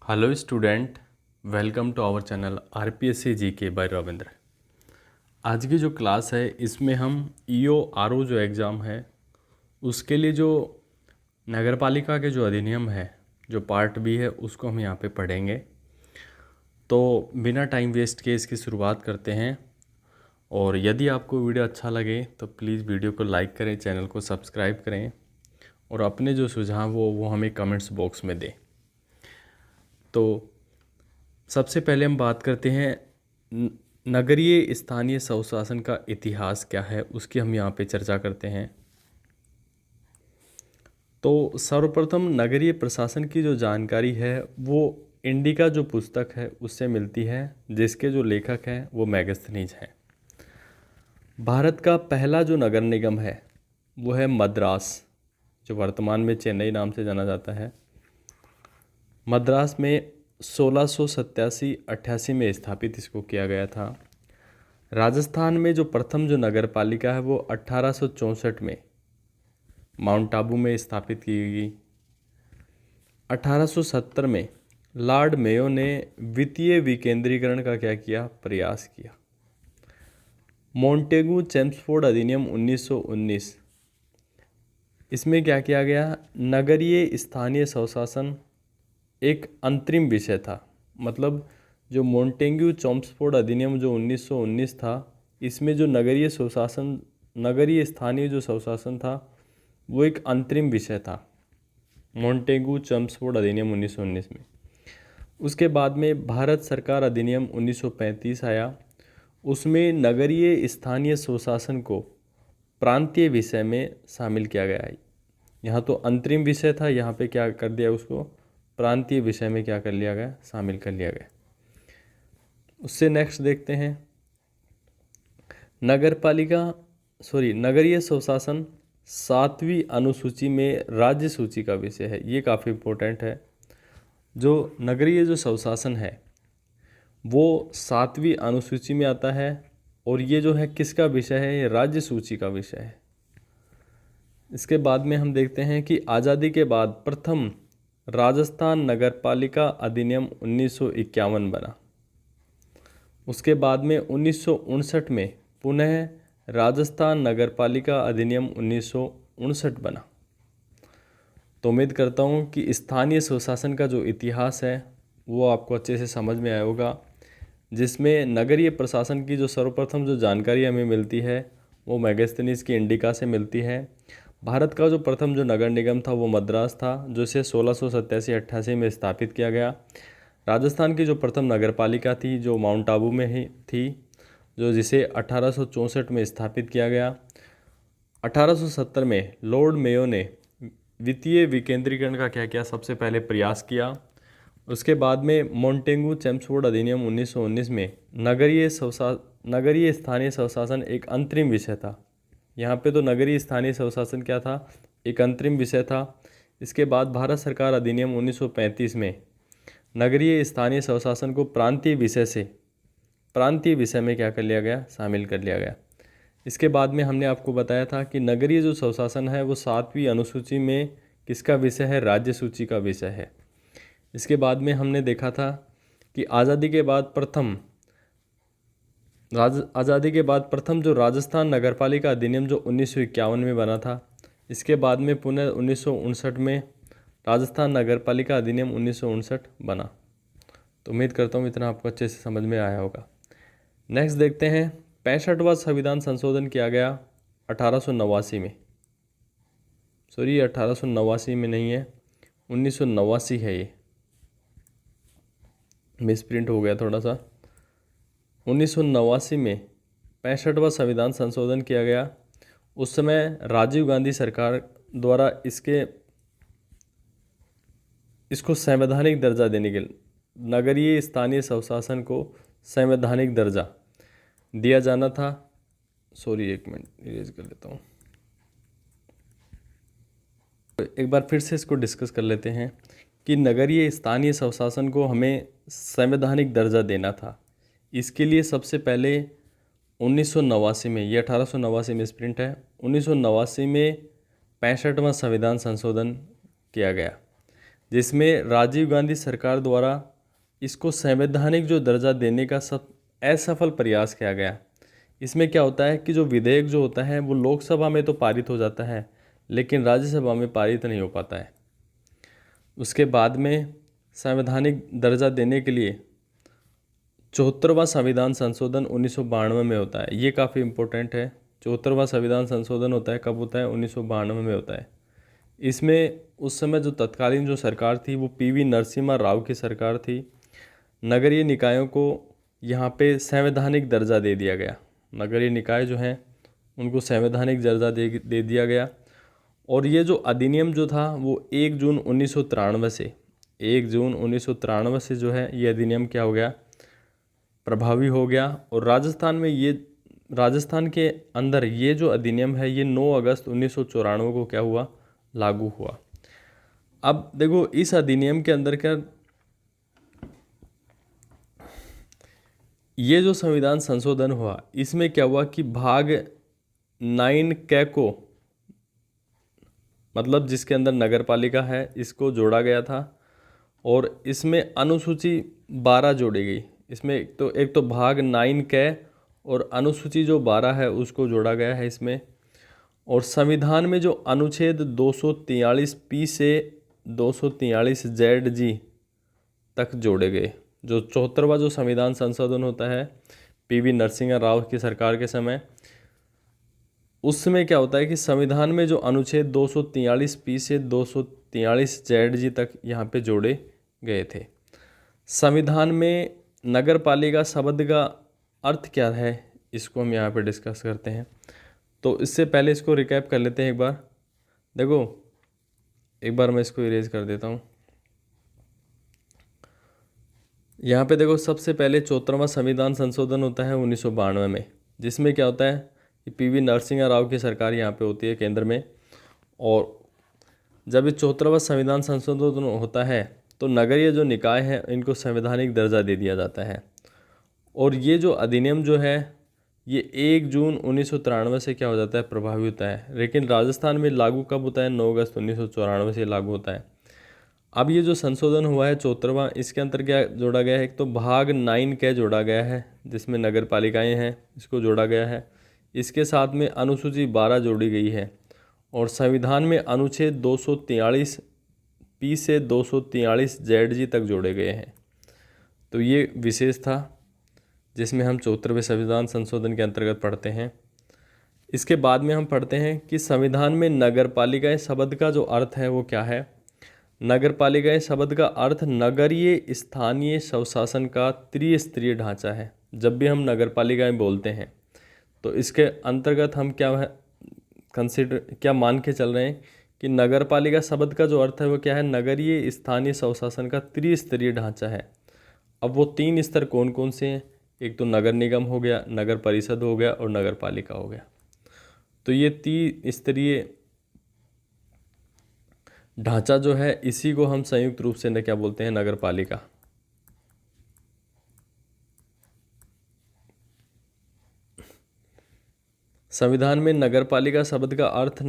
Hello student, welcome to our channel RPSC GK by Ravindra. आज की जो क्लास है इसमें हम ईओ आरओ जो एग्ज़ाम है उसके लिए जो नगर पालिका के जो अधिनियम है जो पार्ट बी है उसको हम यहाँ पे पढ़ेंगे। तो बिना टाइम वेस्ट किए इसकी शुरुआत करते हैं। और यदि आपको वीडियो अच्छा लगे तो प्लीज़ वीडियो को लाइक करें, चैनल को सब्सक्राइब करें और अपने जो सुझाव हो वो हमें कमेंट्स बॉक्स में दें। तो सबसे पहले हम बात करते हैं नगरीय स्थानीय स्वशासन का इतिहास क्या है, उसकी हम यहाँ पे चर्चा करते हैं। तो सर्वप्रथम नगरीय प्रशासन की जो जानकारी है वो इंडिका जो पुस्तक है उससे मिलती है, जिसके जो लेखक हैं वो मैगस्थनीज हैं। भारत का पहला जो नगर निगम है वो है मद्रास, जो वर्तमान में चेन्नई नाम से जाना जाता है। मद्रास में 1687-88 में स्थापित इसको किया गया था। राजस्थान में जो प्रथम जो नगर पालिका है वो 1864 में माउंट आबू में स्थापित की गई। 1870 में लॉर्ड मेयो ने वित्तीय विकेंद्रीकरण का क्या किया, प्रयास किया। मोंटेगू चेम्सफोर्ड अधिनियम 1919, इसमें क्या किया गया, नगरीय स्थानीय स्वशासन एक अंतरिम विषय था। मतलब जो मोंटेग्यू चेम्सफोर्ड अधिनियम जो 1919 था, इसमें जो नगरीय स्वशासन, नगरीय स्थानीय जो स्वशासन था वो एक अंतरिम विषय था मोंटेग्यू चेम्सफोर्ड अधिनियम 1919 में। उसके बाद में भारत सरकार अधिनियम 1935 आया, उसमें नगरीय स्थानीय स्वशासन को प्रांतीय विषय में शामिल किया गया है। यहाँ तो अंतरिम विषय था, यहाँ पे क्या कर दिया, उसको प्रांतीय विषय में क्या कर लिया गया, शामिल कर लिया गया। उससे नेक्स्ट देखते हैं नगरीय स्वशासन 7वीं अनुसूची में राज्य सूची का विषय है। ये काफ़ी इम्पोर्टेंट है। जो नगरीय जो स्वशासन है वो 7वीं अनुसूची में आता है और ये जो है किसका विषय है, ये राज्य सूची का विषय है। इसके बाद में हम देखते हैं कि आज़ादी के बाद प्रथम राजस्थान नगरपालिका अधिनियम 1951 बना। उसके बाद में 1959 में पुनः राजस्थान नगरपालिका अधिनियम 1959 बना। तो उम्मीद करता हूँ कि स्थानीय स्वशासन का जो इतिहास है वो आपको अच्छे से समझ में आया होगा, जिसमें नगरीय प्रशासन की जो सर्वप्रथम जो जानकारी हमें मिलती है वो मैगस्थनीज की इंडिका से मिलती है। भारत का जो प्रथम जो नगर निगम था वो मद्रास था, जो इसे 1687-88 में स्थापित किया गया। राजस्थान की जो प्रथम नगरपालिका थी जो माउंट आबू में ही थी, जो जिसे 1864 में स्थापित किया गया। 1870 में लॉर्ड मेयो ने वित्तीय विकेंद्रीकरण का क्या किया, सबसे पहले प्रयास किया। उसके बाद में मोंटेगू चेम्सफोर्ड अधिनियम 1919 में नगरीय स्थानीय स्वशासन एक अंतरिम विषय था। यहाँ पे तो नगरीय स्थानीय स्वशासन क्या था, एक अंतरिम विषय था। इसके बाद भारत सरकार अधिनियम 1935 में नगरीय स्थानीय स्वशासन को प्रांतीय विषय में क्या कर लिया गया, शामिल कर लिया गया। इसके बाद में हमने आपको बताया था कि नगरीय जो स्वशासन है वो 7वीं अनुसूची में किसका विषय है, राज्य सूची का विषय है। इसके बाद में हमने देखा था कि आज़ादी के बाद प्रथम जो राजस्थान नगरपालिका अधिनियम जो 1951 में बना था, इसके बाद में पुनः 1959 में राजस्थान नगरपालिका अधिनियम 1959 बना। तो उम्मीद करता हूँ इतना आपको अच्छे से समझ में आया होगा। नेक्स्ट देखते हैं 65वां संविधान संशोधन किया गया 1889 में। सॉरी, 1889 में नहीं है, 1989 है, ये मिसप्रिंट हो गया थोड़ा सा। 1989 में 65वां संविधान संशोधन किया गया। उस समय राजीव गांधी सरकार द्वारा इसको संवैधानिक दर्जा देने के लिए नगरीय स्थानीय स्वशासन को संवैधानिक दर्जा दिया जाना था। सॉरी, एक मिनट इरेज कर लेता हूँ। एक बार फिर से इसको डिस्कस कर लेते हैं कि नगरीय स्थानीय स्वशासन को हमें संवैधानिक दर्जा देना था। इसके लिए सबसे पहले 1989 में, ये 1889 में स्प्रिंट है, 1989 में 65वां संविधान संशोधन किया गया, जिसमें राजीव गांधी सरकार द्वारा इसको संवैधानिक जो दर्जा देने का सब असफल प्रयास किया गया। इसमें क्या होता है कि जो विधेयक जो होता है वो लोकसभा में तो पारित हो जाता है, लेकिन राज्यसभा में पारित नहीं हो पाता है। उसके बाद में संवैधानिक दर्जा देने के लिए 74वां संविधान संशोधन 1992 में होता है। ये काफ़ी इम्पोर्टेंट है। 74वां संविधान संशोधन होता है, कब होता है? 1992 में होता है। इसमें उस समय जो तत्कालीन जो सरकार थी वो पीवी नरसिम्हा राव की सरकार थी। नगरीय निकायों को यहाँ पे संवैधानिक दर्जा दे दिया गया। नगरीय निकाय जो हैं उनको संवैधानिक दर्जा दे दिया गया। और ये जो अधिनियम जो था वो 1 जून 1993 से 1 जून 1993 से जो है ये अधिनियम क्या हो गया? प्रभावी हो गया। और राजस्थान के अंदर ये जो अधिनियम है ये 9 अगस्त 1994 को क्या हुआ? लागू हुआ। अब देखो इस अधिनियम के अंदर क्या, ये जो संविधान संशोधन हुआ इसमें क्या हुआ कि भाग 9 क को, मतलब जिसके अंदर नगरपालिका है, इसको जोड़ा गया था। और इसमें अनुसूची 12 जोड़ी गई। इसमें एक तो भाग 9 क और अनुसूची जो 12 है उसको जोड़ा गया है इसमें। और संविधान में जो अनुच्छेद 243 पी से 243 जेड जी तक जोड़े गए। जो 74वां जो संविधान संशोधन होता है पीवी नरसिम्हा राव की सरकार के समय, उसमें क्या होता है कि संविधान में जो अनुच्छेद 243 पी से 243 जेड जी तक यहाँ पे जोड़े गए थे। संविधान में नगरपालिका शब्द का अर्थ क्या है इसको हम यहाँ पे डिस्कस करते हैं। तो इससे पहले इसको रिकैप कर लेते हैं एक बार। देखो एक बार मैं इसको इरेज कर देता हूँ। यहाँ पे देखो सबसे पहले 74वां संविधान संशोधन होता है 1992 में, जिसमें क्या होता है कि पीवी नरसिम्हा राव की सरकार यहाँ पे होती है केंद्र में। और जब ये 74वां संविधान संशोधन होता है तो नगरीय जो निकाय हैं इनको संवैधानिक दर्जा दे दिया जाता है। और ये जो अधिनियम जो है ये 1 जून 1993 से क्या हो जाता है? प्रभावी होता है। लेकिन राजस्थान में लागू कब होता है? 9 अगस्त 1994 से लागू होता है। अब ये जो संशोधन हुआ है 74वां, इसके अंदर क्या जोड़ा गया है? एक तो भाग 9 क जोड़ा गया है जिसमें नगर पालिकाएँ हैं, इसको जोड़ा गया है। इसके साथ में अनुसूची 12 जोड़ी गई है। और संविधान में अनुच्छेद 243 पी से 243 जेड जी तक जोड़े गए हैं। तो ये विशेष था जिसमें हम 74वें संविधान संशोधन के अंतर्गत पढ़ते हैं। इसके बाद में हम पढ़ते हैं कि संविधान में नगरपालिकाएं शब्द का जो अर्थ है वो क्या है। नगरपालिकाएं शब्द का अर्थ नगरीय स्थानीय स्वशासन का त्रिस्तरीय ढांचा है। जब भी हम नगरपालिकाएं बोलते हैं तो इसके अंतर्गत हम क्या मान के चल रहे हैं कि नगरपालिका शब्द का जो अर्थ है वो क्या है? नगरीय स्थानीय स्वशासन का त्रिस्तरीय ढांचा है। अब वो 3 स्तर कौन कौन से हैं? एक तो नगर निगम हो गया, नगर परिषद हो गया और नगर पालिका हो गया। तो ये 3 स्तरीय ढांचा जो है इसी को हम संयुक्त रूप से क्या बोलते हैं? नगर पालिका। संविधान में नगरपालिका शब्द का अर्थ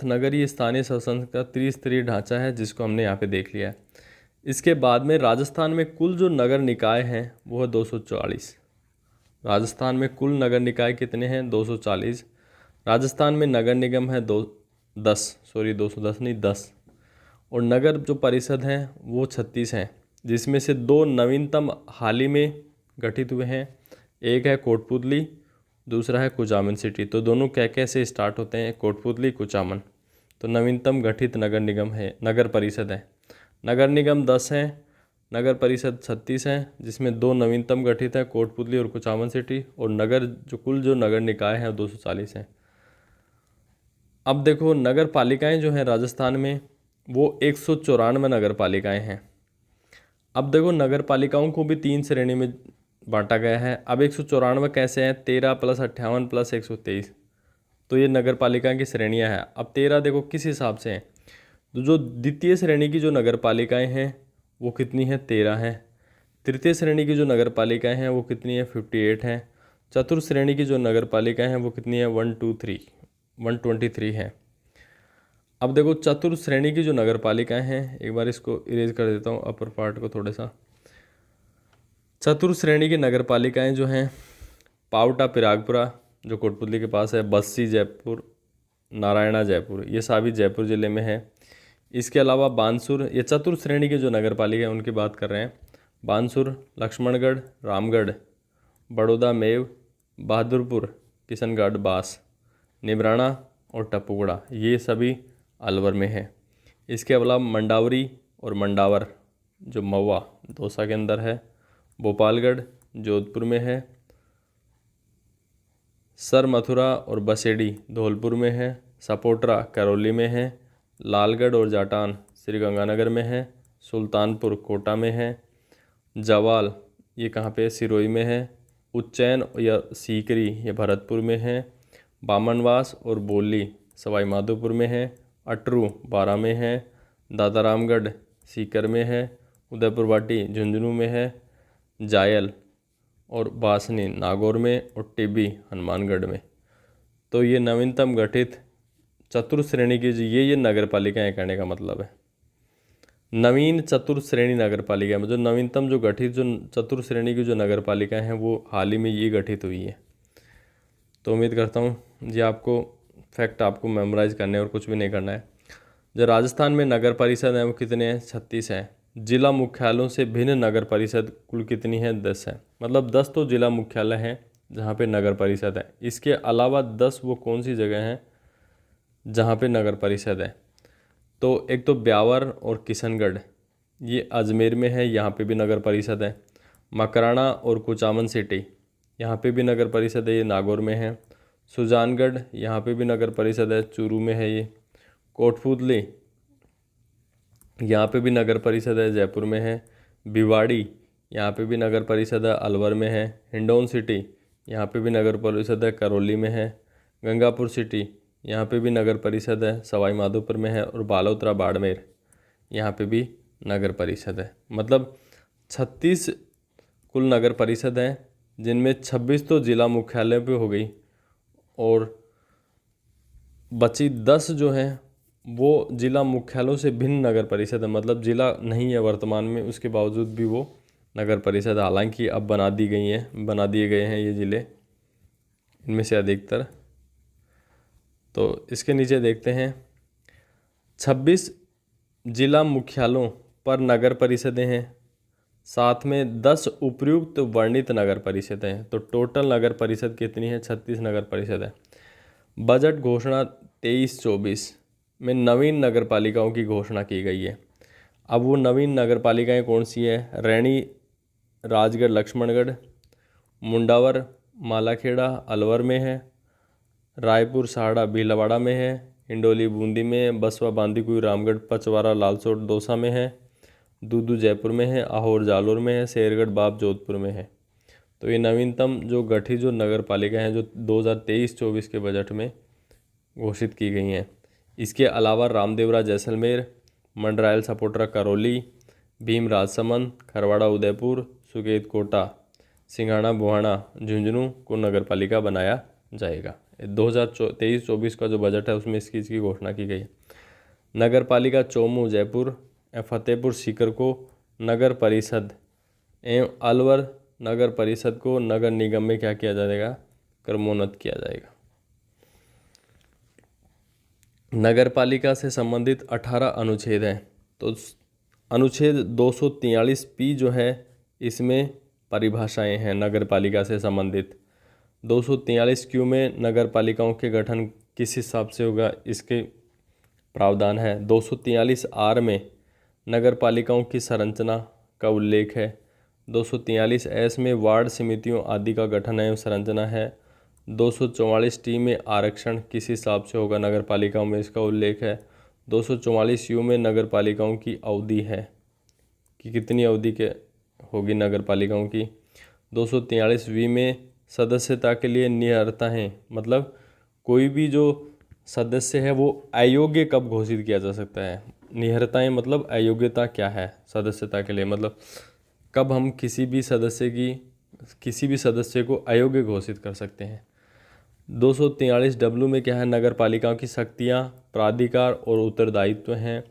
नगरीय स्थानीय शासन का त्रिस्तरीय ढांचा है, जिसको हमने यहाँ पे देख लिया है। इसके बाद में राजस्थान में कुल जो नगर निकाय हैं वो है 240। राजस्थान में कुल नगर निकाय कितने हैं? 240। राजस्थान में नगर निगम है 210 और नगर जो परिषद हैं वो 36 हैं, जिसमें से 2 नवीनतम हाल ही में गठित हुए हैं। एक है कोटपुतली, दूसरा है कुचामन सिटी। तो दोनों कैसे स्टार्ट होते हैं? कोटपुतली, कुचामन। तो नवीनतम गठित नगर निगम है, नगर परिषद है। नगर निगम 10 हैं, नगर परिषद 36 हैं, जिसमें 2 नवीनतम गठित है, कोटपुतली और कुचामन सिटी। और कुल जो नगर निकाय हैं 240 हैं। अब देखो नगर पालिकाएँ जो हैं राजस्थान में वो 194 नगर पालिकाएँ हैं। अब देखो नगर पालिकाओं को भी 3 श्रेणी में बांटा गया है। अब 194 कैसे हैं? 13 + 58 + 123। तो ये नगर पालिका की श्रेणियां हैं। अब 13 देखो किस हिसाब से हैं। तो जो द्वितीय श्रेणी की जो नगर पालिकाएँ हैं वो कितनी हैं? 13 हैं। तृतीय श्रेणी की जो नगर पालिकाएँ हैं वो कितनी है? 58 हैं। चतुर्थ श्रेणी की जो नगर पालिकाएँ हैं वो कितनी है? 123 हैं। अब देखो चतुर्थ श्रेणी की जो नगर पालिकाएँ हैं, एक बार इसको इरेज कर देता हूँ अपर पार्ट को थोड़ा सा। चतुर्थ श्रेणी की नगर पालिकाएँ जो हैं, पावटा पिरागपुरा जो कोटपुतली के पास है, बस्सी जयपुर, नारायणा जयपुर, ये सभी जयपुर ज़िले में है। इसके अलावा बानसूर, ये चतुर्थ श्रेणी के जो नगर पालिका है उनकी बात कर रहे हैं। बानसूर, लक्ष्मणगढ़, रामगढ़, बड़ौदा मेव, बहादुरपुर, किशनगढ़ बास, निमराना और टपुगड़ा, ये सभी अलवर में है। इसके अलावा मंडावरी और मंडावर जो महुआ दौसा के अंदर है, भोपालगढ़ जोधपुर में है, सर मथुरा और बसेड़ी धौलपुर में है, सपोटरा करौली में है, लालगढ़ और जाटान श्रीगंगानगर में है, सुल्तानपुर कोटा में है, जवाल ये कहाँ पे सिरोही में है, उज्जैन या सीकरी ये भरतपुर में है, बामनवास और बोली सवाई माधोपुर में है, अटरू बारा में है, दादारामगढ़ सीकर में है, उदयपुर वाटी झुंझुनू में है, जायल और बासनी नागौर में और टिब्बी हनुमानगढ़ में। तो ये नवीनतम गठित चतुर्थ श्रेणी की ये नगर पालिकाएँ कहने का मतलब है। नवीन चतुर्थ श्रेणी नगर पालिका में जो नवीनतम जो गठित जो चतुर्थ श्रेणी की जो नगर पालिकाएँ हैं वो हाल ही में ये गठित हुई है। तो उम्मीद करता हूँ ये आपको फैक्ट आपको मेमोराइज करने और कुछ भी नहीं करना है। जो राजस्थान में नगर परिषद हैं वो कितने हैं? 36 हैं। जिला मुख्यालयों से भिन्न नगर परिषद कुल कितनी है? 10 है। मतलब 10 तो जिला मुख्यालय हैं जहाँ पे नगर परिषद है। इसके अलावा 10 वो कौन सी जगह हैं जहाँ पे नगर परिषद है? तो एक तो ब्यावर और किशनगढ़ ये अजमेर में है, यहाँ पे भी नगर परिषद है। मकराना और कुचामन सिटी यहाँ पे भी नगर परिषद है, ये नागौर में है। सुजानगढ़ यहाँ पे भी नगर परिषद है, चूरू में है ये। कोटपूतली यहाँ पे भी नगर परिषद है, जयपुर में है। भिवाड़ी यहाँ पे भी नगर परिषद है, अलवर में है। हिंडौन सिटी यहाँ पे भी नगर परिषद है, करौली में है। गंगापुर सिटी यहाँ पे भी नगर परिषद है, सवाई माधोपुर में है। और बालोतरा बाड़मेर यहाँ पे भी नगर परिषद है। मतलब 36 कुल नगर परिषद हैं जिनमें 26 तो जिला मुख्यालय पे हो गई और बची 10 जो हैं वो जिला मुख्यालयों से भिन्न नगर परिषद है। मतलब जिला नहीं है वर्तमान में, उसके बावजूद भी वो नगर परिषद हालांकि अब बना दिए गए हैं ये ज़िले इनमें से अधिकतर। तो इसके नीचे देखते हैं 26 जिला मुख्यालयों पर नगर परिषदें हैं, साथ में 10 उपर्युक्त वर्णित नगर परिषदें हैं। तो टोटल नगर परिषद कितनी है? 36 नगर परिषद है। बजट घोषणा 23-24 में नवीन नगर पालिकाओं की घोषणा की गई है। अब वो नवीन नगर पालिकाएँ कौन सी है? रैनी राजगढ़ लक्ष्मणगढ़, मुंडावर मालाखेड़ा अलवर में है, रायपुर सहाड़ा भीलवाड़ा में है, हिंडोली बूंदी में, बसवा बांदीकुई रामगढ़ पचवारा लालसोट दौसा में है, दूदू जयपुर में है, आहोर जालोर में है, शेरगढ़ बाप जोधपुर में है। तो ये नवीनतम जो गठित जो नगर पालिका हैं जो 2023-24 के बजट में घोषित की गई हैं। इसके अलावा रामदेवरा जैसलमेर, मंडरायल सपोटरा करौली, भीम राजसमंद, खरवाड़ा उदयपुर, सुकेत कोटा, सिंघाड़ा बुहाना झुंझुनू को नगर पालिका बनाया जाएगा। 2023-24 का जो बजट है उसमें इसकी घोषणा की गई है। नगर पालिका चौमू जयपुर, फतेहपुर सीकर को नगर परिषद एवं अलवर नगर परिषद को नगर निगम में क्या किया जाएगा? क्रमोन्नत किया जाएगा। नगर पालिका से संबंधित 18 अनुच्छेद हैं। तो अनुच्छेद 243 जो है इसमें परिभाषाएं हैं नगर पालिका से संबंधित। 243 क्यू में नगर पालिकाओं के गठन किस हिसाब से होगा इसके प्रावधान है। 243 आर में नगर पालिकाओं की संरचना का उल्लेख है। 243 एस में वार्ड समितियों आदि का गठन एवं संरचना है। 244 टी में आरक्षण किस हिसाब से होगा नगर पालिकाओं में इसका उल्लेख है। 244 यू में नगर पालिकाओं की अवधि है कि कितनी अवधि के होगी नगर पालिकाओं की। 243 वी में सदस्यता के लिए नियर्ता है, मतलब कोई भी जो सदस्य है वो अयोग्य कब घोषित किया जा सकता है। निहरताएं मतलब अयोग्यता क्या है सदस्यता के लिए, मतलब कब हम किसी भी सदस्य को अयोग्य घोषित कर सकते हैं। 243 डब्ल्यू में क्या है? नगर पालिकाओं की शक्तियाँ प्राधिकार और उत्तरदायित्व हैं।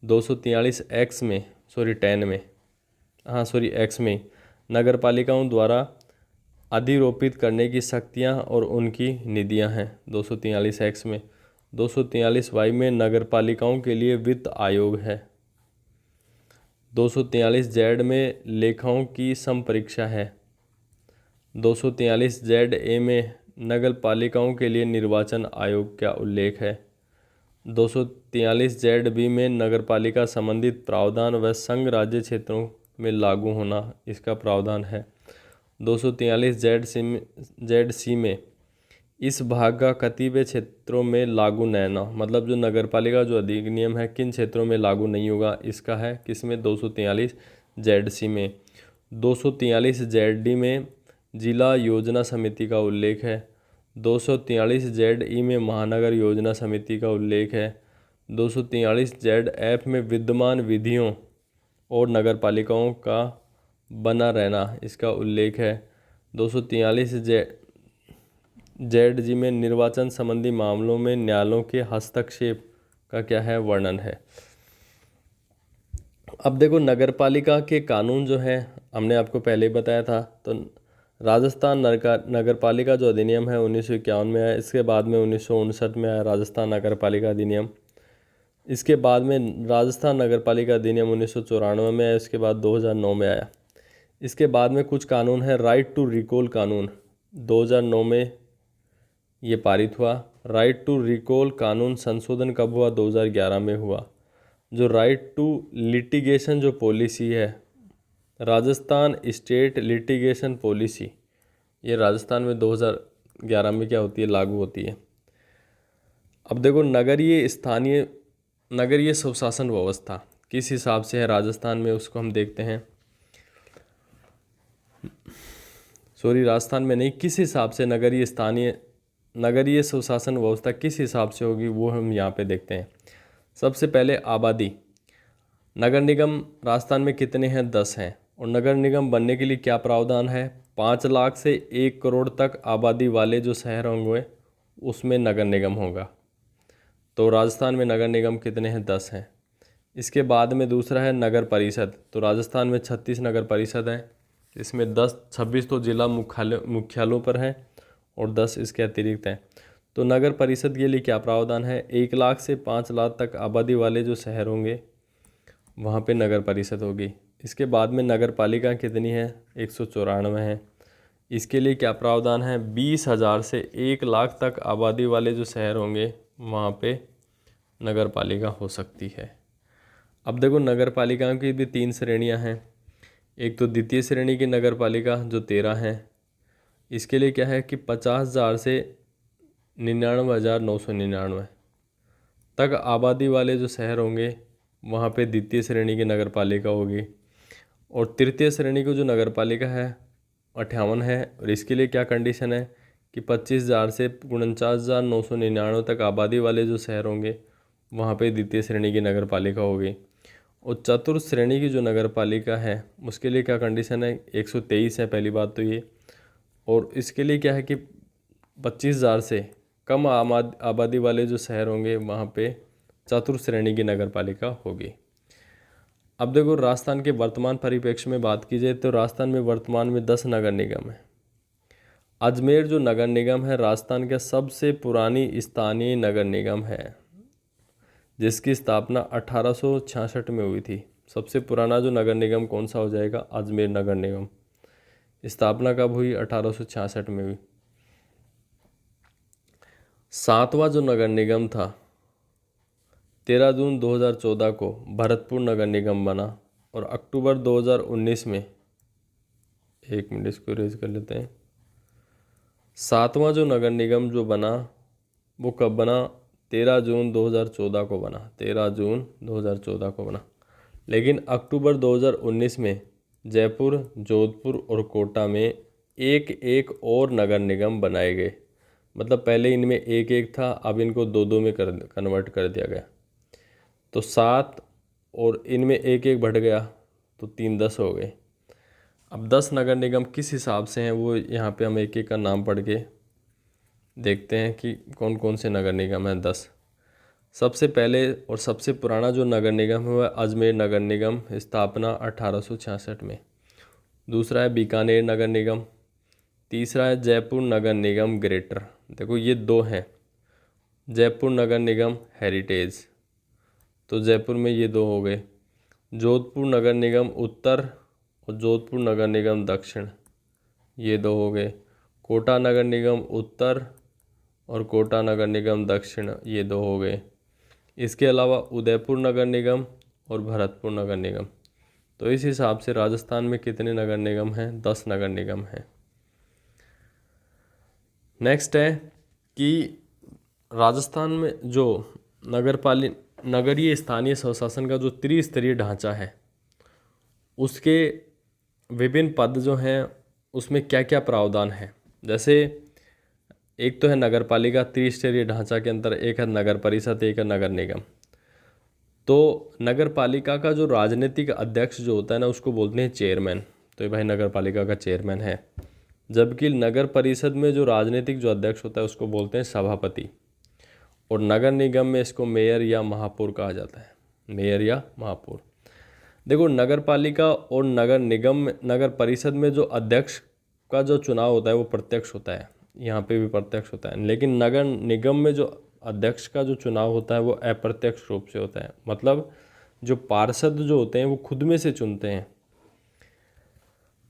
243 एक्स में सॉरी 10 में हाँ सॉरी एक्स में नगर पालिकाओं द्वारा अधिरोपित करने की शक्तियां और उनकी निधियां हैं। 243 एक्स में 243 वाई में नगर पालिकाओं के लिए वित्त आयोग है। 243 जेड में लेखाओं की संपरीक्षा है। 243 जेड ए में नगर पालिकाओं के लिए निर्वाचन आयोग का उल्लेख है। 243 जेड बी में नगर पालिका संबंधित प्रावधान व संघ राज्य क्षेत्रों में लागू होना इसका प्रावधान है। 243 जेड सी में इस भाग का कतिपय क्षेत्रों में लागू न होना, मतलब जो नगर पालिका जो अधिनियम है किन क्षेत्रों में लागू नहीं होगा इसका है किसमें 243 जेड सी में। 243 जेड डी में जिला योजना समिति का उल्लेख है। 243 जेड ई में महानगर योजना समिति का उल्लेख है। 243 जेड एफ में विद्यमान विधियों और नगर पालिकाओं का बना रहना इसका उल्लेख है। 243 जेड जी में निर्वाचन संबंधी मामलों में न्यायालयों के हस्तक्षेप का क्या है वर्णन है। अब देखो नगर पालिका के कानून जो है हमने आपको पहले ही बताया था, तो राजस्थान नगर पालिका जो अधिनियम है 1951 में आया। इसके बाद में 1959 में आया राजस्थान नगर पालिका अधिनियम। इसके बाद में राजस्थान नगर पालिका अधिनियम 1994 में आया। इसके बाद 2009 में आया। इसके बाद में कुछ कानून है। राइट टू रिकॉल कानून 2009 में ये पारित हुआ। राइट टू रिकॉल कानून संशोधन कब हुआ? 2011 में हुआ। जो राइट टू लिटिगेशन जो पॉलिसी है, राजस्थान स्टेट लिटिगेशन पॉलिसी, ये राजस्थान में 2011 में क्या होती है? लागू होती है। अब देखो नगरीय स्वशासन व्यवस्था किस हिसाब से है राजस्थान में, उसको हम देखते हैं। राजस्थान में नहीं, किस हिसाब से नगरीय स्वशासन व्यवस्था किस हिसाब से होगी वो हम यहाँ पे देखते हैं। सबसे पहले आबादी। नगर निगम राजस्थान में कितने हैं? 10 हैं। और नगर निगम बनने के लिए क्या प्रावधान है? 5 लाख से 1 करोड़ तक आबादी वाले जो शहर होंगे उसमें नगर निगम होगा। तो राजस्थान में नगर निगम कितने हैं? 10 हैं। इसके बाद में दूसरा है नगर परिषद। तो राजस्थान में 36 नगर परिषद हैं। इसमें 26 तो जिला मुख्यालयों पर हैं और 10 इसके अतिरिक्त हैं। तो नगर परिषद के लिए क्या प्रावधान है? 1 लाख से 5 लाख तक आबादी वाले जो शहर होंगे वहाँ पे नगर परिषद होगी। इसके बाद में नगर पालिका कितनी है? 194 है। इसके लिए क्या प्रावधान है? 20,000 से 1 लाख तक आबादी वाले जो शहर होंगे वहाँ पे नगर पालिका हो सकती है। अब देखो नगर पालिकाओं की भी 3 श्रेणियाँ हैं। एक तो द्वितीय श्रेणी की नगर पालिका जो 13 हैं। इसके लिए क्या है कि 50,000 से 99,999 तक आबादी वाले जो शहर होंगे वहाँ पे द्वितीय श्रेणी की नगर पालिका होगी। और तृतीय श्रेणी की जो नगर पालिका है 58 है। और इसके लिए क्या कंडीशन है कि 25,000 से 49,999 तक आबादी वाले जो शहर होंगे वहाँ पे द्वितीय श्रेणी की नगर पालिका होगी। और चतुर्थ श्रेणी की जो नगर पालिका है उसके लिए क्या कंडीशन है? 123 है पहली बात तो ये। और इसके लिए क्या है कि 25,000 से कम आबादी वाले जो शहर होंगे वहाँ पे चतुर्थ श्रेणी की नगर पालिका होगी। अब देखो राजस्थान के वर्तमान परिप्रेक्ष्य में बात की जाए तो राजस्थान में वर्तमान में 10 नगर निगम है। अजमेर जो नगर निगम है राजस्थान का सबसे पुरानी स्थानीय नगर निगम है, जिसकी स्थापना 1866 में हुई थी। सबसे पुराना जो नगर निगम कौन सा हो जाएगा? अजमेर नगर निगम। स्थापना कब हुई? 1866 में हुई। 7वां जो नगर निगम था 13 जून 2014 को भरतपुर नगर निगम बना। और अक्टूबर 2019 में, एक मिनट इसको रेज कर लेते हैं। 7वां जो नगर निगम जो बना वो कब बना? 13 जून 2014 को बना। 13 जून 2014 को बना। लेकिन अक्टूबर 2019 में जयपुर, जोधपुर और कोटा में एक एक और नगर निगम बनाए गए। मतलब पहले इनमें एक एक था, अब इनको 2-2 में कन्वर्ट कर दिया गया। तो 7 और इनमें एक एक बढ़ गया तो 3-10 हो गए। अब 10 नगर निगम किस हिसाब से हैं वो यहाँ पे हम एक एक का नाम पढ़ के देखते हैं कि कौन कौन से नगर निगम हैं 10। सबसे पहले और सबसे पुराना जो नगर निगम है वह अजमेर नगर निगम, स्थापना 1866 में। दूसरा है बीकानेर नगर निगम। तीसरा है जयपुर नगर निगम ग्रेटर। देखो ये दो हैं, जयपुर नगर निगम हेरिटेज, तो जयपुर में ये दो हो गए। जोधपुर नगर निगम उत्तर और जोधपुर नगर निगम दक्षिण, ये दो हो गए। कोटा नगर निगम उत्तर और कोटा नगर निगम दक्षिण, ये दो हो गए। इसके अलावा उदयपुर नगर निगम और भरतपुर नगर निगम। तो इस हिसाब से राजस्थान में कितने नगर निगम हैं? 10 नगर निगम हैं। नेक्स्ट है कि राजस्थान में जो नगरीय स्थानीय स्वशासन का जो त्रिस्तरीय ढांचा है, उसके विभिन्न पद जो हैं उसमें क्या क्या प्रावधान है। जैसे एक तो है नगर पालिका, त्रिस्तरीय ढांचा के अंदर एक है नगर परिषद, एक है नगर निगम। तो नगर पालिका का जो राजनीतिक अध्यक्ष जो होता है ना, उसको बोलते हैं चेयरमैन। तो ये भाई नगर पालिका का चेयरमैन है। जबकि नगर परिषद में जो राजनीतिक जो अध्यक्ष होता है उसको बोलते हैं सभापति। और नगर निगम में इसको मेयर या महापौर कहा जाता है, मेयर या महापौर। देखो नगर पालिका और नगर निगम, नगर परिषद में जो अध्यक्ष का जो चुनाव होता है वो प्रत्यक्ष होता है, यहाँ पे भी प्रत्यक्ष होता है। लेकिन नगर निगम में जो अध्यक्ष का जो चुनाव होता है वो अप्रत्यक्ष रूप से होता है। मतलब जो पार्षद जो होते हैं वो खुद में से चुनते हैं।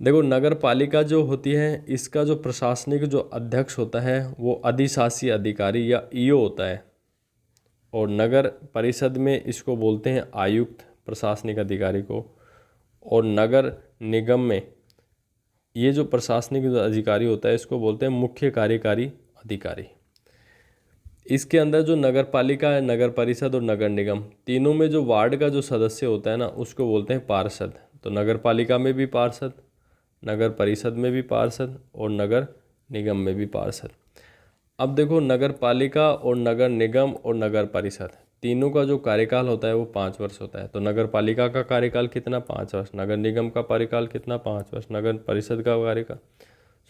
देखो नगर पालिका जो होती है, इसका जो प्रशासनिक जो अध्यक्ष होता है वो अधिशासी अधिकारी या ईओ होता है। और नगर परिषद में इसको बोलते हैं आयुक्त, प्रशासनिक अधिकारी को। और नगर निगम में ये जो प्रशासनिक जो अधिकारी होता है इसको बोलते हैं मुख्य कार्यकारी अधिकारी। इसके अंदर जो नगर पालिका है, नगर परिषद और नगर निगम, तीनों में जो वार्ड का जो सदस्य होता है ना, उसको बोलते हैं पार्षद। तो नगर पालिका में भी पार्षद, नगर परिषद में भी पार्षद और नगर निगम में भी पार्षद। अब देखो नगर पालिका और नगर निगम और नगर परिषद तीनों का जो कार्यकाल होता है वो 5 वर्ष होता है। तो नगर पालिका का कार्यकाल कितना? 5 वर्ष। नगर निगम का कार्यकाल कितना? 5 वर्ष। नगर परिषद का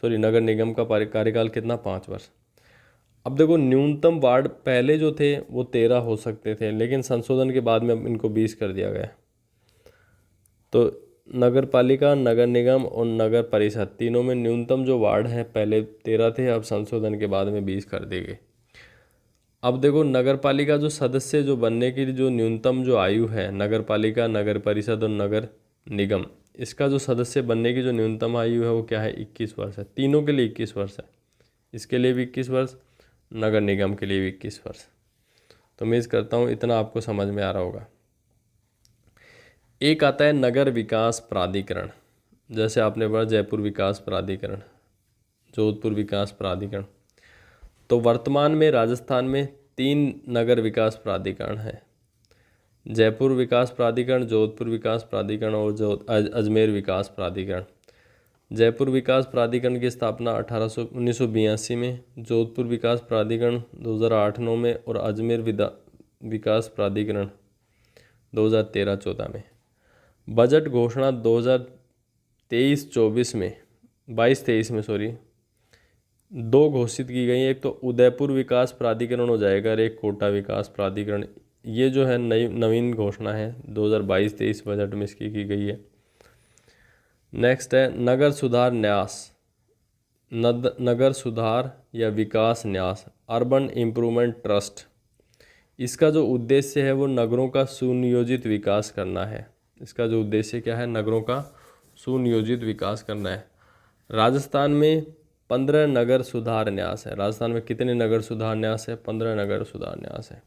नगर निगम का कार्यकाल कितना? 5 वर्ष। अब देखो न्यूनतम वार्ड पहले जो थे वो 13 हो सकते थे, लेकिन संशोधन के बाद में अब इनको 20 कर दिया गया। तो नगर पालिका, नगर निगम और नगर परिषद तीनों में न्यूनतम जो वार्ड हैं पहले 13 थे, अब संशोधन के बाद में 20 कर दिए गए। अब देखो नगर पालिका जो सदस्य जो बनने की जो न्यूनतम जो आयु है, नगर पालिका, नगर परिषद और नगर निगम, इसका जो सदस्य बनने की जो न्यूनतम आयु है वो क्या है? 21 वर्ष है। तीनों के लिए 21 वर्ष है, इसके लिए भी 21 वर्ष, नगर निगम के लिए भी 21 वर्ष। तो उम्मीद करता हूँ इतना आपको समझ में आ रहा होगा। एक आता है नगर विकास प्राधिकरण। जैसे आपने पढ़ा जयपुर विकास प्राधिकरण, जोधपुर विकास प्राधिकरण। तो वर्तमान में राजस्थान में 3 नगर विकास प्राधिकरण हैं, जयपुर विकास प्राधिकरण, जोधपुर विकास प्राधिकरण और अजमेर विकास प्राधिकरण। जयपुर विकास प्राधिकरण की स्थापना 1982 में, जोधपुर विकास प्राधिकरण 2008-9 में और अजमेर विकास प्राधिकरण 2013-14 में। बजट घोषणा 2023-24 में 22-23 में 2 घोषित की गई। एक तो उदयपुर विकास प्राधिकरण हो जाएगा और एक कोटा विकास प्राधिकरण। ये जो है नवीन घोषणा है 2022-23 बजट में इसकी की गई है। नेक्स्ट है नगर सुधार न्यास, नगर सुधार या विकास न्यास, अर्बन इम्प्रूवमेंट ट्रस्ट। इसका जो उद्देश्य है वो नगरों का सुनियोजित विकास करना है। इसका जो उद्देश्य क्या है? नगरों का सुनियोजित विकास करना है। राजस्थान में 15 नगर सुधार न्यास है। राजस्थान में कितने नगर सुधार न्यास है? 15 नगर सुधार न्यास है।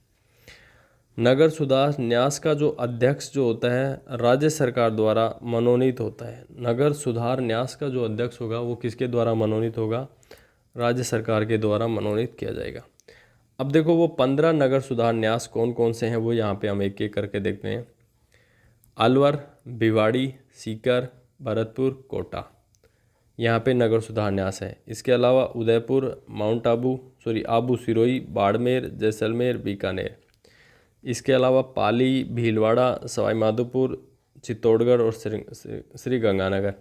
नगर सुधार न्यास का जो अध्यक्ष जो होता है राज्य सरकार द्वारा मनोनीत होता है। नगर सुधार न्यास का जो अध्यक्ष होगा वो किसके द्वारा मनोनीत होगा? राज्य सरकार के द्वारा मनोनीत किया जाएगा। अब देखो वो 15 नगर सुधार न्यास कौन कौन से हैं वो यहाँ पे हम एक एक करके देखते हैं। अलवर, भिवाड़ी, सीकर, भरतपुर, कोटा, यहाँ पे नगर सुधार न्यास है। इसके अलावा उदयपुर, माउंट आबू सिरोही, बाड़मेर, जैसलमेर, बीकानेर। इसके अलावा पाली, भीलवाड़ा, सवाई माधोपुर, चित्तौड़गढ़ और श्री गंगानगर।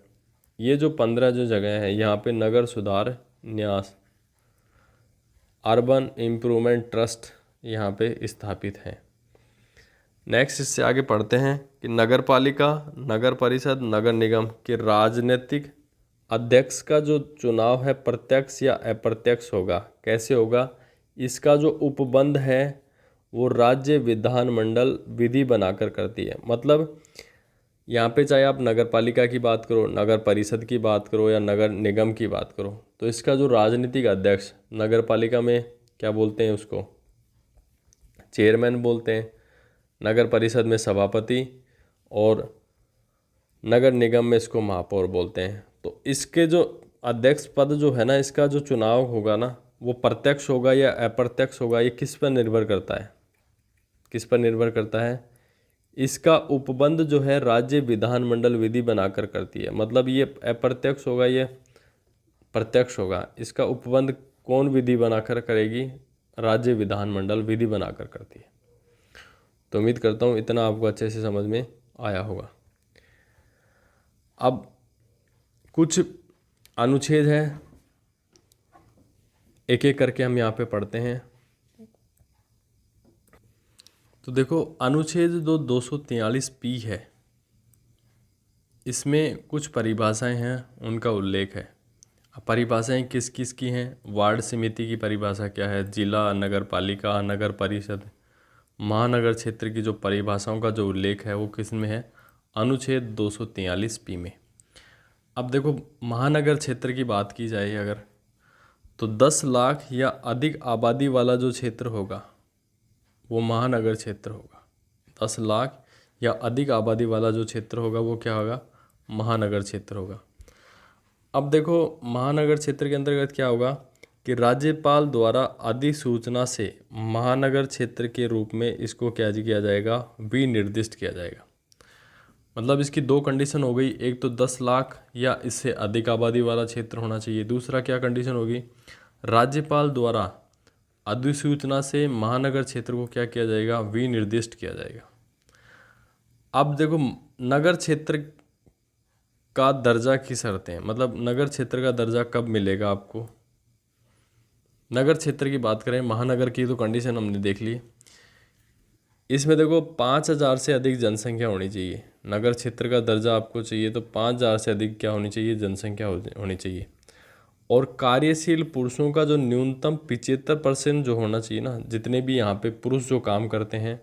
ये जो 15 जो जगह हैं यहाँ पे नगर सुधार न्यास, अर्बन इम्प्रूवमेंट ट्रस्ट यहाँ पे स्थापित हैं। नेक्स्ट इससे आगे पढ़ते हैं कि नगर पालिका, नगर परिषद, नगर निगम के राजनीतिक अध्यक्ष का जो चुनाव है प्रत्यक्ष या अप्रत्यक्ष होगा। कैसे होगा? इसका जो उपबंध है वो राज्य विधानमंडल विधि बनाकर करती है। मतलब यहाँ पे चाहे आप नगर पालिका की बात करो, नगर परिषद की बात करो या नगर निगम की बात करो, तो इसका जो राजनीतिक अध्यक्ष, नगर पालिका में क्या बोलते हैं उसको? चेयरमैन बोलते हैं। नगर परिषद में सभापति और नगर निगम में इसको महापौर बोलते हैं। तो इसके जो अध्यक्ष पद जो है ना, इसका जो चुनाव होगा ना, वो प्रत्यक्ष होगा या अप्रत्यक्ष होगा, ये किस पर निर्भर करता है? किस पर निर्भर करता है? इसका उपबंध जो है राज्य विधानमंडल विधि बनाकर करती है। मतलब ये अप्रत्यक्ष होगा, ये प्रत्यक्ष होगा। इसका उपबंध कौन विधि बनाकर करेगी? राज्य विधानमंडल विधि बनाकर करती है। तो उम्मीद करता हूँ इतना आपको अच्छे से समझ में आया होगा। अब कुछ अनुच्छेद है, एक एक करके हम यहाँ पे पढ़ते हैं। तो देखो, अनुच्छेद जो 243 है, इसमें कुछ परिभाषाएं हैं, उनका उल्लेख है। अब परिभाषाएं किस किस की हैं? वार्ड समिति की परिभाषा क्या है, जिला, नगर पालिका, नगर परिषद, महानगर क्षेत्र की जो परिभाषाओं का जो उल्लेख है वो किस में है? अनुच्छेद 243 में। अब देखो, महानगर क्षेत्र की बात की जाए अगर, तो 10 लाख या अधिक आबादी वाला जो क्षेत्र होगा वो महानगर क्षेत्र होगा। 10 लाख या अधिक आबादी वाला जो क्षेत्र होगा वो क्या होगा? महानगर क्षेत्र होगा। अब देखो, महानगर क्षेत्र के अंतर्गत क्या होगा कि राज्यपाल द्वारा अधिसूचना से महानगर क्षेत्र के रूप में इसको क्या किया जाएगा? विनिर्दिष्ट किया जाएगा। मतलब इसकी दो कंडीशन हो गई, एक तो 10 लाख या इससे अधिक आबादी वाला क्षेत्र होना चाहिए, दूसरा क्या कंडीशन होगी? राज्यपाल द्वारा अधिसूचना से महानगर क्षेत्र को क्या किया जाएगा? विनिर्दिष्ट किया जाएगा। अब देखो, नगर क्षेत्र का दर्जा की शर्तें, मतलब नगर क्षेत्र का दर्जा कब मिलेगा आपको? नगर क्षेत्र की बात करें, महानगर की तो कंडीशन हमने देख ली। इसमें देखो 5000 से अधिक जनसंख्या होनी चाहिए। नगर क्षेत्र का दर्जा आपको चाहिए तो 5000 से अधिक क्या होनी चाहिए? जनसंख्या होनी चाहिए। और कार्यशील पुरुषों का जो न्यूनतम 75% जो होना चाहिए ना, जितने भी यहाँ पे पुरुष जो काम करते हैं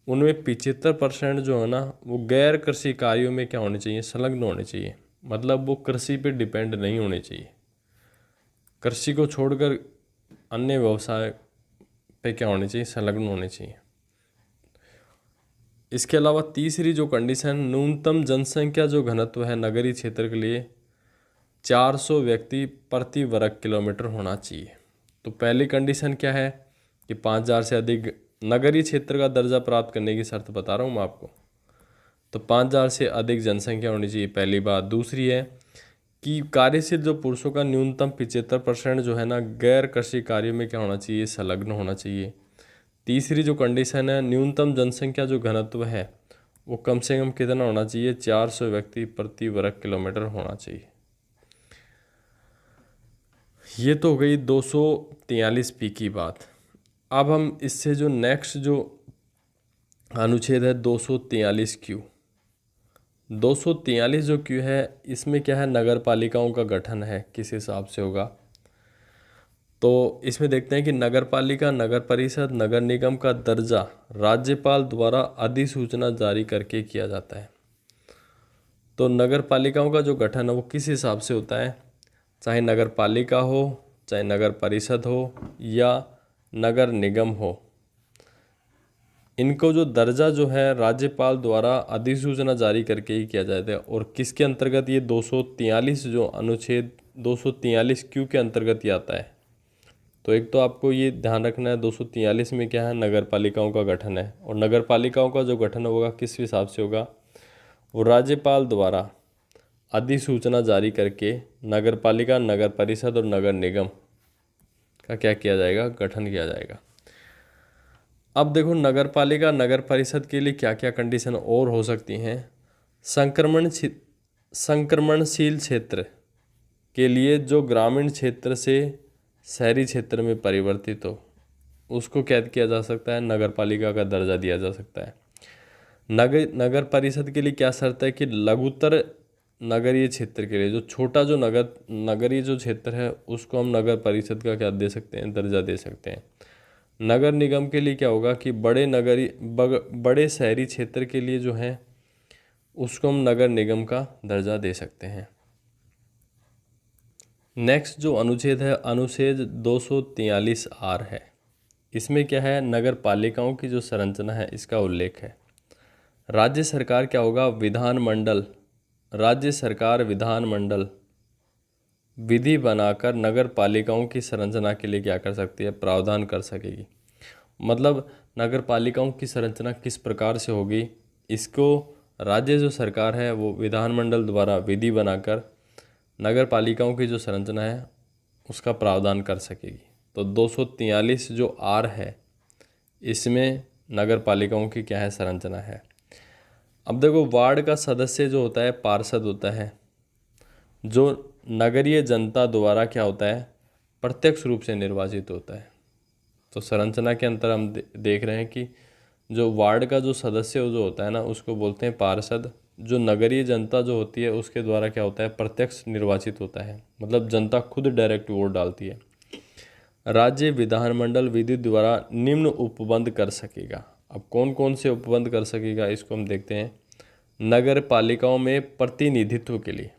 उनमें 75% जो है ना वो गैर कृषि कार्यों में क्या होने चाहिए? संलग्न होने चाहिए। मतलब वो कृषि पे डिपेंड नहीं होने चाहिए। कृषि को छोड़कर अन्य व्यवसाय पे क्या होने चाहिए? संलग्न होने चाहिए। इसके अलावा तीसरी जो कंडीशन, न्यूनतम जनसंख्या जो घनत्व है नगरीय क्षेत्र के लिए 400 व्यक्ति प्रति वर्ग किलोमीटर होना चाहिए। तो पहली कंडीशन क्या है कि 5000 से अधिक नगरीय क्षेत्र का दर्जा प्राप्त करने की शर्त बता रहा हूँ मैं आपको। तो 5000 से अधिक जनसंख्या होनी चाहिए, पहली बात। दूसरी है कि कार्यशील जो पुरुषों का न्यूनतम 75% जो है ना गैर कृषि कार्यों में क्या होना चाहिए? संलग्न होना चाहिए। तीसरी जो कंडीशन है, न्यूनतम जनसंख्या जो घनत्व है वो कम से कम कितना होना चाहिए? 400 व्यक्ति प्रति वर्ग किलोमीटर होना चाहिए। ये तो हो गई 243 की बात। अब हम इससे जो नेक्स्ट जो अनुच्छेद है 243 क्यू, 243 जो क्यू है, इसमें क्या है? नगर पालिकाओं का गठन है, किस हिसाब से होगा? तो इसमें देखते हैं कि नगर पालिका, नगर परिषद, नगर निगम का दर्जा राज्यपाल द्वारा अधिसूचना जारी करके किया जाता है। तो नगर पालिकाओं का जो गठन है वो किस हिसाब से होता है? चाहे नगर पालिका हो, चाहे नगर परिषद हो या नगर निगम हो, इनको जो दर्जा जो है राज्यपाल द्वारा अधिसूचना जारी करके ही किया जाता है। और किसके अंतर्गत? ये 243 जो अनुच्छेद 243 क्यू के अंतर्गत ही आता है। तो एक तो आपको ये ध्यान रखना है 243 में क्या है? नगर पालिकाओं का गठन है। और नगर पालिकाओं का जो गठन होगा किस हिसाब से होगा? वो राज्यपाल द्वारा अधिसूचना जारी करके नगर पालिका, नगर परिषद और नगर निगम का क्या किया जाएगा? गठन किया जाएगा। अब देखो, नगर पालिका, नगर परिषद के लिए क्या क्या कंडीशन और हो सकती हैं? संक्रमणशील क्षेत्र के लिए जो ग्रामीण क्षेत्र से शहरी क्षेत्र में परिवर्तित हो, उसको कैद किया जा सकता है, नगर पालिका का दर्जा दिया जा सकता है। नगर परिषद के लिए क्या शर्त है कि लघुतर नगरीय क्षेत्र के लिए जो छोटा जो नगरीय जो क्षेत्र है उसको हम नगर परिषद का क्या दे सकते हैं, दर्जा दे सकते हैं। नगर निगम के लिए क्या होगा कि बड़े शहरी क्षेत्र के लिए जो है उसको हम नगर निगम का दर्जा दे सकते हैं। नेक्स्ट जो अनुच्छेद है अनुच्छेद 243 आर है। इसमें क्या है, नगर पालिकाओं की जो संरचना है इसका उल्लेख है। राज्य सरकार क्या होगा, विधानमंडल, राज्य सरकार विधानमंडल विधि बनाकर नगर पालिकाओं की संरचना के लिए क्या कर सकती है, प्रावधान कर सकेगी। मतलब नगर पालिकाओं की संरचना किस प्रकार से होगी, इसको राज्य जो सरकार है वो विधानमंडल द्वारा विधि बनाकर नगर पालिकाओं की जो संरचना है उसका प्रावधान कर सकेगी। तो 243 जो आर है इसमें नगर पालिकाओं की क्या है, संरचना है। अब देखो, वार्ड का सदस्य जो होता है पार्षद होता है, जो नगरीय जनता द्वारा क्या होता है, प्रत्यक्ष रूप से निर्वाचित होता है। तो संरचना के अंतर हम देख रहे हैं कि जो वार्ड का जो सदस्य जो होता है ना उसको बोलते हैं पार्षद। जो नगरीय जनता जो होती है उसके द्वारा क्या होता है, प्रत्यक्ष निर्वाचित होता है, मतलब जनता खुद डायरेक्ट वोट डालती है। राज्य विधानमंडल विधि द्वारा निम्न उपबंध कर सकेगा। अब कौन कौन से उपबंध कर सकेगा इसको हम देखते हैं। नगर पालिकाओं में प्रतिनिधित्व के लिए,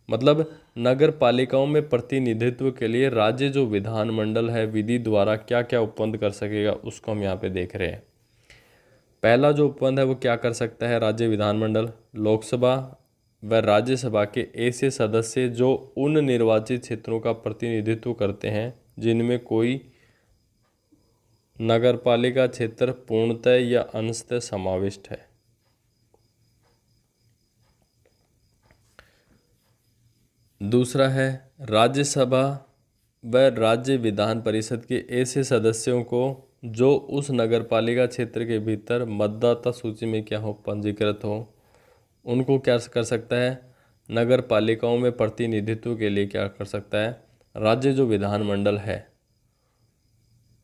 मतलब नगर पालिकाओं में प्रतिनिधित्व के लिए राज्य जो विधानमंडल है विधि द्वारा क्या क्या उपबंध कर सकेगा उसको हम यहाँ पे देख रहे हैं। पहला जो उपबंध है वो क्या कर सकता है, राज्य विधानमंडल लोकसभा व राज्यसभा के ऐसे सदस्य जो उन निर्वाचित क्षेत्रों का प्रतिनिधित्व करते हैं जिनमें कोई नगरपालिका क्षेत्र पूर्णतः या अंशतः समाविष्ट है। दूसरा है राज्यसभा व राज्य विधान परिषद के ऐसे सदस्यों को जो उस नगरपालिका क्षेत्र के भीतर मतदाता सूची में क्या हो, पंजीकृत हो, उनको क्या कर सकता है, नगर पालिकाओं में प्रतिनिधित्व के लिए क्या कर सकता है, राज्य जो विधानमंडल है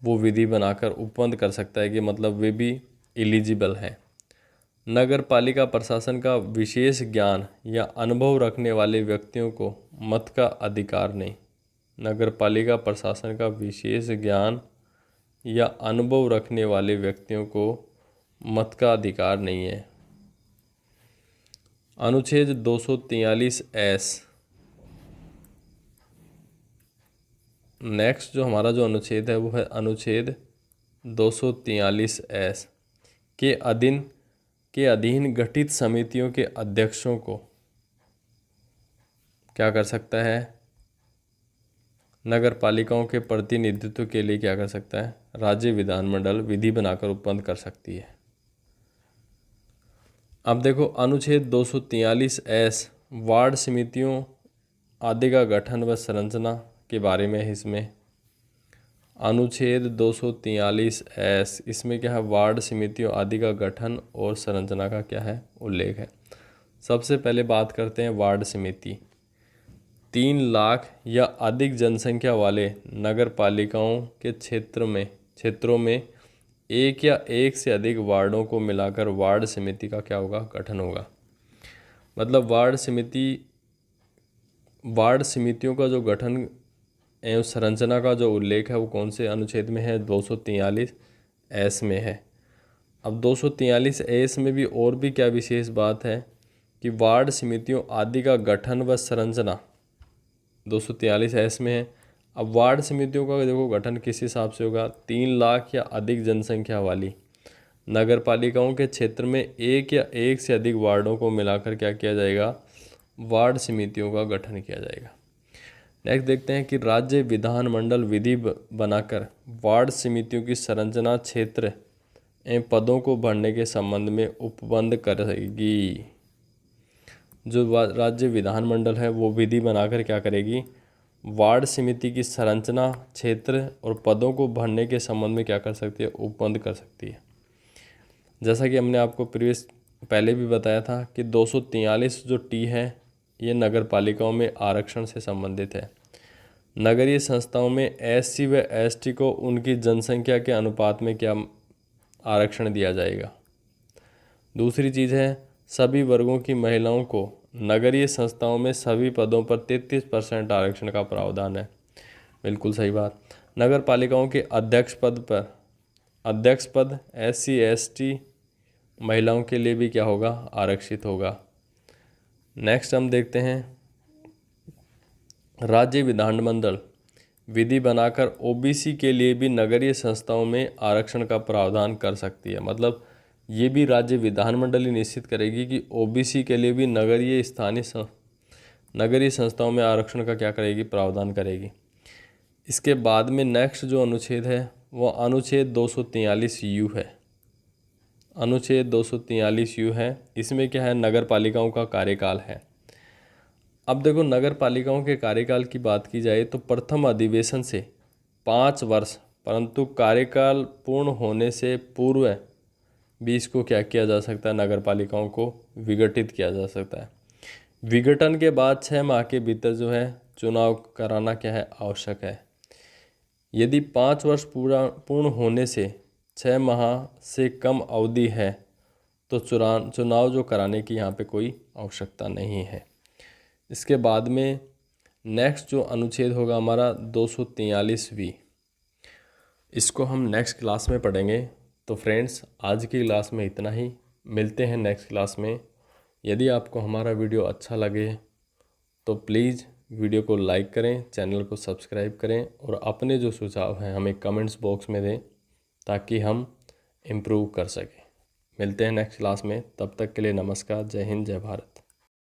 वो विधि बनाकर उपबंध कर सकता है कि मतलब वे भी एलिजिबल हैं। नगर पालिका प्रशासन का विशेष ज्ञान या अनुभव रखने वाले व्यक्तियों को मत का अधिकार नहीं। नगर पालिका प्रशासन का विशेष ज्ञान या अनुभव रखने वाले व्यक्तियों को मत का अधिकार नहीं है। अनुच्छेद 243(s). नेक्स्ट जो हमारा जो अनुच्छेद है वो है अनुच्छेद 243(s) के अधीन गठित समितियों के अध्यक्षों को क्या कर सकता है, नगर पालिकाओं के प्रतिनिधित्व के लिए क्या कर सकता है, राज्य विधानमंडल विधि बनाकर उपबंध कर सकती है। अब देखो अनुच्छेद 243(s) वार्ड समितियों आदि का गठन व संरचना के बारे में है। इसमें अनुच्छेद 243(s) इसमें क्या है, वार्ड समितियों आदि का गठन और संरचना का क्या है, उल्लेख है। सबसे पहले बात करते हैं वार्ड समिति। 3 लाख या अधिक जनसंख्या वाले नगर पालिकाओं के क्षेत्रों में एक या एक से अधिक वार्डों को मिलाकर वार्ड समिति का क्या होगा, गठन होगा। मतलब वार्ड समितियों का जो गठन एवं संरचना का जो उल्लेख है वो कौन से अनुच्छेद में है, 243(s) में है। अब 243(s) में भी और भी क्या विशेष बात है कि वार्ड समितियों आदि का गठन व संरचना 243(s) में है। अब वार्ड समितियों का देखो गठन किस हिसाब से होगा, 3 लाख या अधिक जनसंख्या वाली नगर पालिकाओं के क्षेत्र में एक या एक से अधिक वार्डों को मिलाकर क्या किया जाएगा, वार्ड समितियों का गठन किया जाएगा। नेक्स्ट देखते हैं कि राज्य विधानमंडल विधि बनाकर वार्ड समितियों की संरचना, क्षेत्र एवं पदों को भरने के संबंध में उपबंध करेगी। जो राज्य विधानमंडल है वो विधि बनाकर क्या करेगी, वार्ड समिति की संरचना, क्षेत्र और पदों को भरने के संबंध में क्या कर सकती है, उपबंध कर सकती है। जैसा कि हमने आपको पहले भी बताया था कि 243 जो टी है ये नगर पालिकाओं में आरक्षण से संबंधित है। नगरीय संस्थाओं में एससी व एसटी को उनकी जनसंख्या के अनुपात में क्या आरक्षण दिया जाएगा। दूसरी चीज़ है, सभी वर्गों की महिलाओं को नगरीय संस्थाओं में सभी पदों पर 33% आरक्षण का प्रावधान है। बिल्कुल सही बात। नगर पालिकाओं के अध्यक्ष पद एससी एसटी महिलाओं के लिए भी क्या होगा, आरक्षित होगा। नेक्स्ट हम देखते हैं, राज्य विधानमंडल विधि बनाकर ओबीसी के लिए भी नगरीय संस्थाओं में आरक्षण का प्रावधान कर सकती है। मतलब ये भी राज्य विधानमंडल ही निश्चित करेगी कि ओबीसी के लिए भी नगरीय संस्थाओं में आरक्षण का क्या करेगी, प्रावधान करेगी। इसके बाद में नेक्स्ट जो अनुच्छेद है वो अनुच्छेद 243U है। अनुच्छेद 243U है। इसमें क्या है, नगर पालिकाओं का कार्यकाल है। अब देखो, नगर पालिकाओं के कार्यकाल की बात की जाए तो प्रथम अधिवेशन से 5 वर्ष, परंतु कार्यकाल पूर्ण होने से पूर्व भी इसको क्या किया जा सकता है, नगर पालिकाओं को विघटित किया जा सकता है। विघटन के बाद 6 माह के भीतर जो है चुनाव कराना क्या है, आवश्यक है। यदि 5 वर्ष पूर्ण होने से 6 माह से कम अवधि है तो चुनाव जो कराने की यहाँ पे कोई आवश्यकता नहीं है। इसके बाद में नेक्स्ट जो अनुच्छेद होगा हमारा 243V, इसको हम नेक्स्ट क्लास में पढ़ेंगे। तो फ्रेंड्स, आज की क्लास में इतना ही। मिलते हैं नेक्स्ट क्लास में। यदि आपको हमारा वीडियो अच्छा लगे तो प्लीज़ वीडियो को लाइक करें, चैनल को सब्सक्राइब करें और अपने जो सुझाव हैं हमें कमेंट्स बॉक्स में दें ताकि हम इम्प्रूव कर सकें। मिलते हैं नेक्स्ट क्लास में। तब तक के लिए नमस्कार। जय हिंद, जय भारत।